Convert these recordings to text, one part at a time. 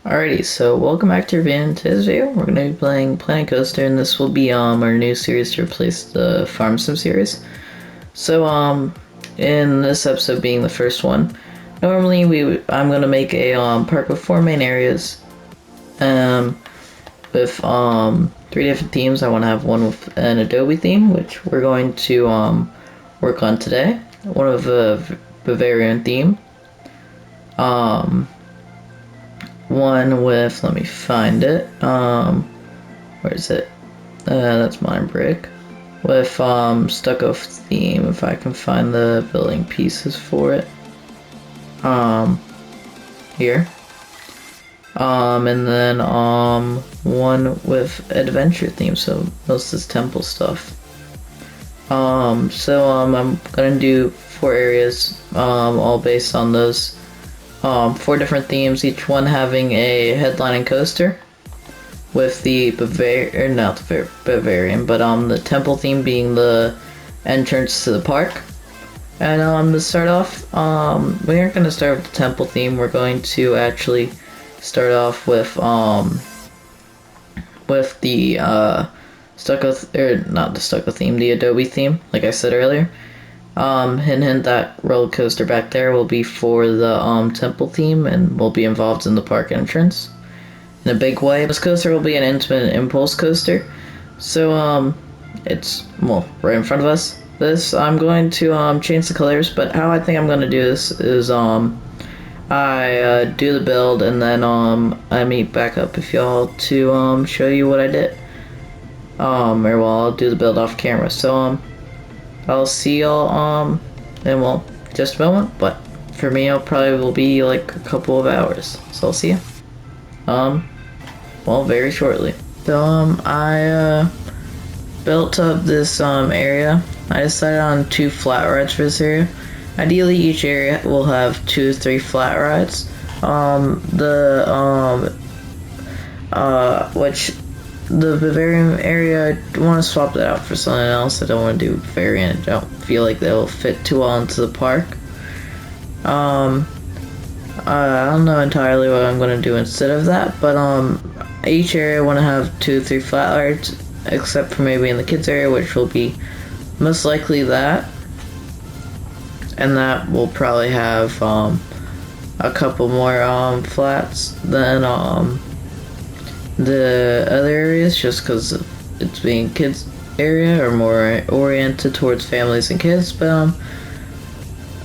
Alrighty, so welcome back to Van. Today's video, we're going to be playing Planet Coaster, and this will be our new series to replace the Farm Sim series. So in this episode being the first one, normally I'm going to make a park with 4 main areas, with 3 different themes. I want to have one with an Adobe theme, which we're going to work on today. One of a Bavarian theme. One with, let me find it, where is it? That's Mine Brick. With stucco theme, if I can find the building pieces for it. Here. And then one with adventure theme, so most is temple stuff. I'm gonna do 4 areas, all based on those 4 different themes, each one having a headlining coaster, with the Bavarian, but the temple theme being the entrance to the park. And to start off, we aren't going to start with the temple theme. We're going to actually start off with the stucco, not the stucco theme, the Adobe theme, like I said earlier. Hint, that roller coaster back there will be for the temple theme and will be involved in the park entrance in a big way. This coaster will be an intimate impulse coaster, so it's right in front of us. I'm going to change the colors, but how I think I'm going to do this is I do the build, and then I meet back up with y'all to show you what I did. I'll do the build off camera. So I'll see y'all in just a moment, but for me it probably will be like a couple of hours, so I'll see you very shortly. So I built up this area. I decided on 2 flat rides for this area. Ideally each area will have 2 to 3 flat rides. The Bavarian area, I want to swap that out for something else. I don't want to do Bavarian. I don't feel like they'll fit too well into the park. I don't know entirely what I'm going to do instead of that, but each area I want to have 2 to 3 flat rides, except for maybe in the kids area, which will be most likely that. And that will probably have a couple more flats than the other areas, just because it's being kids area or more oriented towards families and kids. But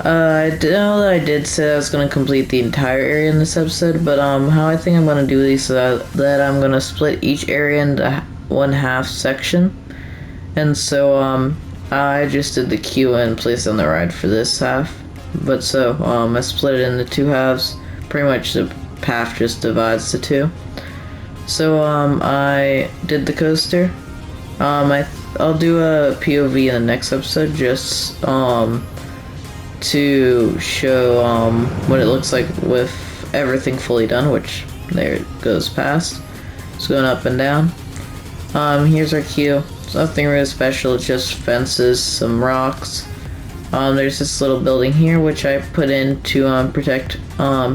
I know that I did say I was going to complete the entire area in this episode, but how I think I'm going to do these is that I'm going to split each area into 1/2 section. And so I just did the queue and placed on the ride for this half, but so I split it into 2 halves. Pretty much the path just divides the 2. So I did the coaster. I'll do a POV in the next episode, just to show what it looks like with everything fully done, which there it goes past. It's going up and down. Here's our queue. It's nothing really special, just fences, some rocks. There's this little building here which I put in to protect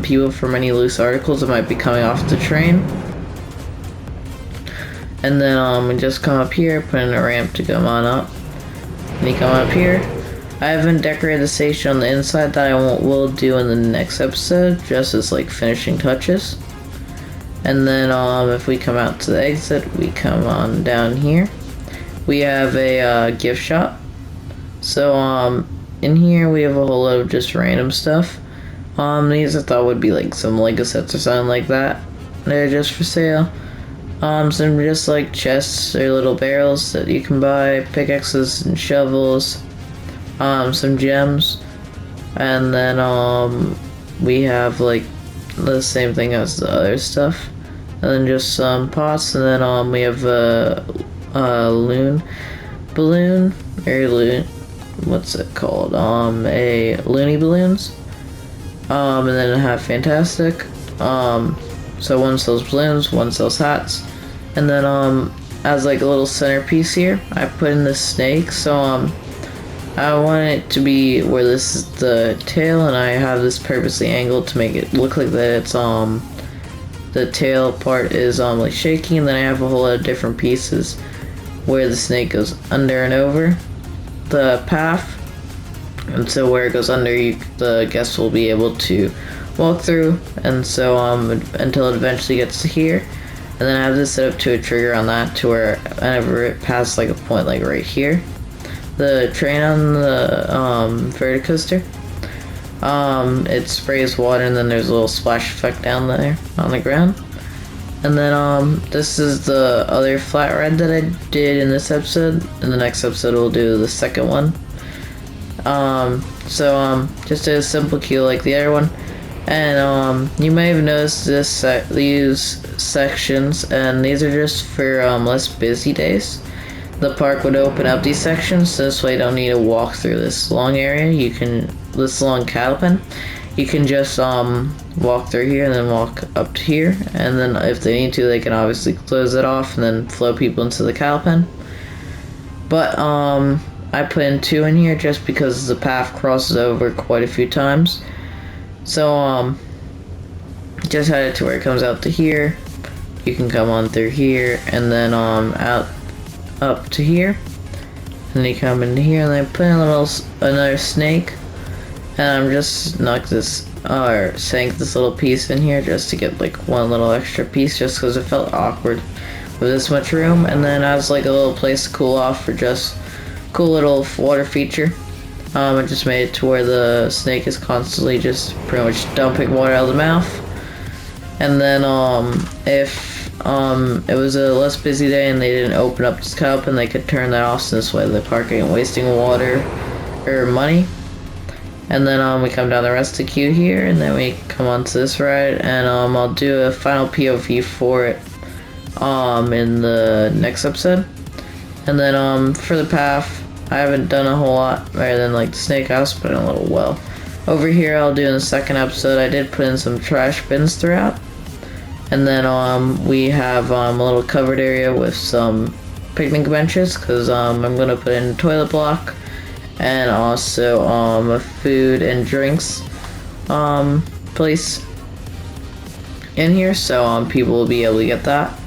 people from any loose articles that might be coming off the train. And then we just come up here, put in a ramp to come on up. And you come up here. I haven't decorated the station on the inside. That I will do in the next episode, just as like finishing touches. And then if we come out to the exit, we come on down here. We have a gift shop. So in here we have a whole lot of just random stuff. These I thought would be like some Lego sets or something like that. They're just for sale. Some just like chests or little barrels that you can buy, pickaxes and shovels, some gems, and then we have like the same thing as the other stuff, and then just some pots, and then we have a what's it called? A loony balloons, and then I have fantastic. So one sells balloons, one sells hats, and then as like a little centerpiece here, I put in this snake. So I want it to be where this is the tail, and I have this purposely angled to make it look like that it's the tail part is like shaking, and then I have a whole lot of different pieces where the snake goes under and over the path, and so where it goes under, the guest will be able to walk through, and so until it eventually gets to here. And then I have this set up to a trigger on that to where whenever it passes like a point like right here, the train on the verticoaster, it sprays water, and then there's a little splash effect down there on the ground. And then this is the other flat ride that I did in this episode. In the next episode we'll do the second one. Just a simple queue like the other one. And you may have noticed these sections, and these are just for less busy days. The park would open up these sections, so this way you don't need to walk through this long area. This long cattle pen, you can just walk through here and then walk up to here, and then if they need to, they can obviously close it off and then flow people into the cattle pen. But I put in 2 in here just because the path crosses over quite a few times. So just had it to where it comes out to here. You can come on through here, and then out up to here, and then you come into here, and then I put in another snake, and I'm just sank this little piece in here just to get like one little extra piece, just because it felt awkward with this much room. And then I was like a little place to cool off for just cool little water feature. I just made it to where the snake is constantly just pretty much dumping water out of the mouth. And then if it was a less busy day and they didn't open up this cup, and they could turn that off, so this way the park ain't wasting water or money. And then we come down the rest of the queue here, and then we come onto this ride, and I'll do a final POV for it in the next episode. And then for the path, I haven't done a whole lot other than like the snake house, but in a little well. Over here I'll do in the second episode. I did put in some trash bins throughout. And then we have a little covered area with some picnic benches, because I'm going to put in a toilet block, and also a food and drinks place in here, so people will be able to get that.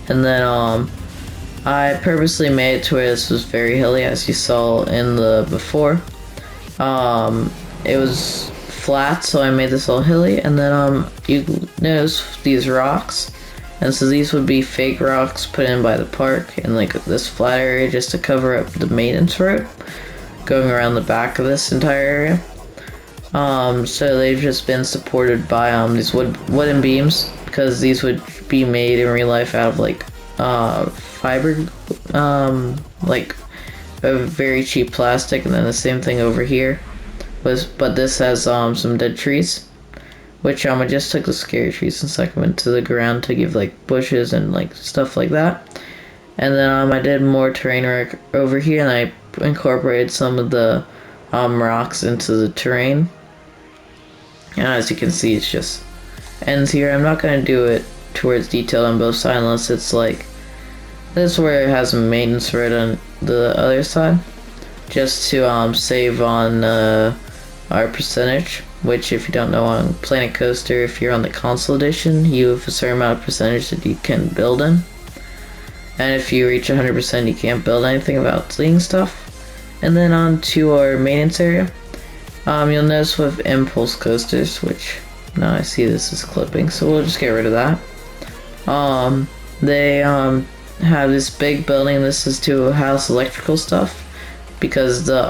And then I purposely made it to where this was very hilly, as you saw in the before. It was flat, so I made this all hilly. And then you notice these rocks, and so these would be fake rocks put in by the park in like this flat area just to cover up the maintenance road going around the back of this entire area. So they've just been supported by these wooden beams, because these would be made in real life out of like fiber, like a very cheap plastic. And then the same thing over here but this has some dead trees, which I just took the scary trees and stuck them into the ground to give like bushes and like stuff like that. And then I did more terrain work over here, and I incorporated some of the rocks into the terrain. And as you can see, it's just ends here. I'm not going to do it towards detailed on both sides unless it's like this is where it has a maintenance road on the other side, just to save on our percentage, which if you don't know, on Planet Coaster, if you're on the console edition, you have a certain amount of percentage that you can build in, and if you reach 100% you can't build anything without deleting stuff. And then on to our maintenance area. You'll notice with impulse coasters, which now I see this is clipping, so we'll just get rid of that. They have this big building. This is to house electrical stuff, because the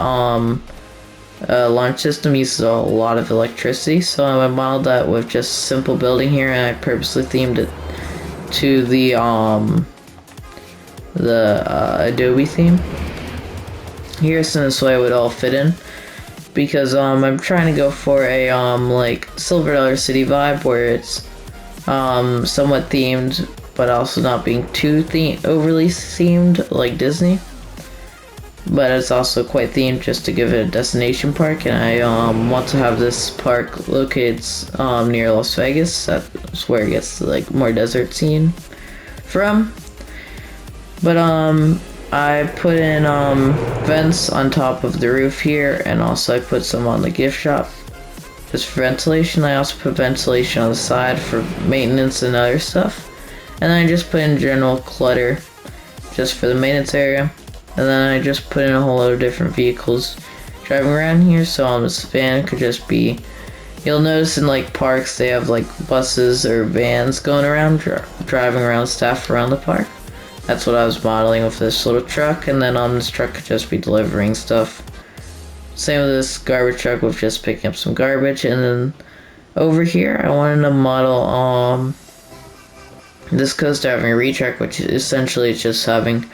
launch system uses a lot of electricity, so I modeled that with just a simple building here, and I purposely themed it to the Adobe theme here, so this way it would all fit in. Because I'm trying to go for a like Silver Dollar City vibe, where it's somewhat themed, but also not being too overly themed like Disney. But it's also quite themed just to give it a destination park, and I want to have this park located near Las Vegas. That's where it gets the like more desert scene from. But I put in vents on top of the roof here, and also I put some on the gift shop. just for ventilation. I also put ventilation on the side for maintenance and other stuff. And then I just put in general clutter just for the maintenance area. And then I just put in a whole lot of different vehicles driving around here, so this van could just be, you'll notice in like parks they have like buses or vans going around driving around staff around the park. That's what I was modeling with this little truck, and then this truck could just be delivering stuff. Same with this garbage truck with just picking up some garbage. And then over here I wanted to model this coaster having a retrack, which essentially is just having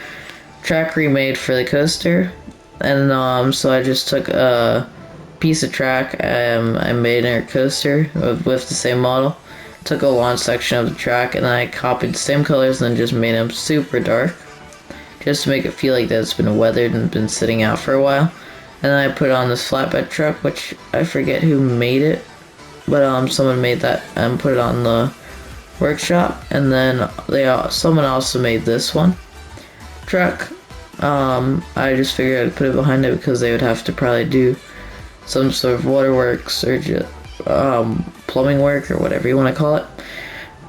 track remade for the coaster. And so I just took a piece of track I made in a coaster with the same model, took a long section of the track, and then I copied the same colors and then just made them super dark just to make it feel like that it's been weathered and been sitting out for a while. And then I put on this flatbed truck, which I forget who made it, but someone made that and put it on the workshop. And then someone also made this one truck. I just figured I'd put it behind it because they would have to probably do some sort of waterworks or just plumbing work or whatever you want to call it,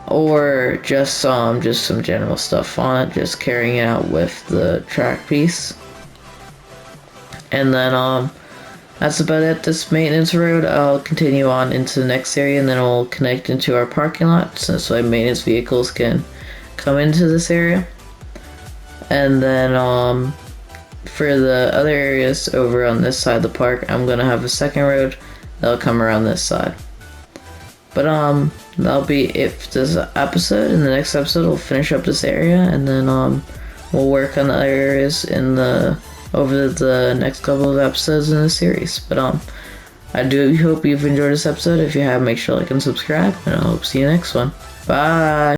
or just some general stuff on it, just carrying it out with the track piece. And then that's about it. This maintenance road, I'll continue on into the next area, and then we'll connect into our parking lot, since my maintenance vehicles can come into this area. And then for the other areas over on this side of the park, I'm gonna have a second road that'll come around this side. But that'll be it for this episode. In the next episode we'll finish up this area, and then we'll work on the other areas over the next couple of episodes in the series. But I do hope you've enjoyed this episode. If you have, make sure to like and subscribe, and I hope to see you next one. Bye.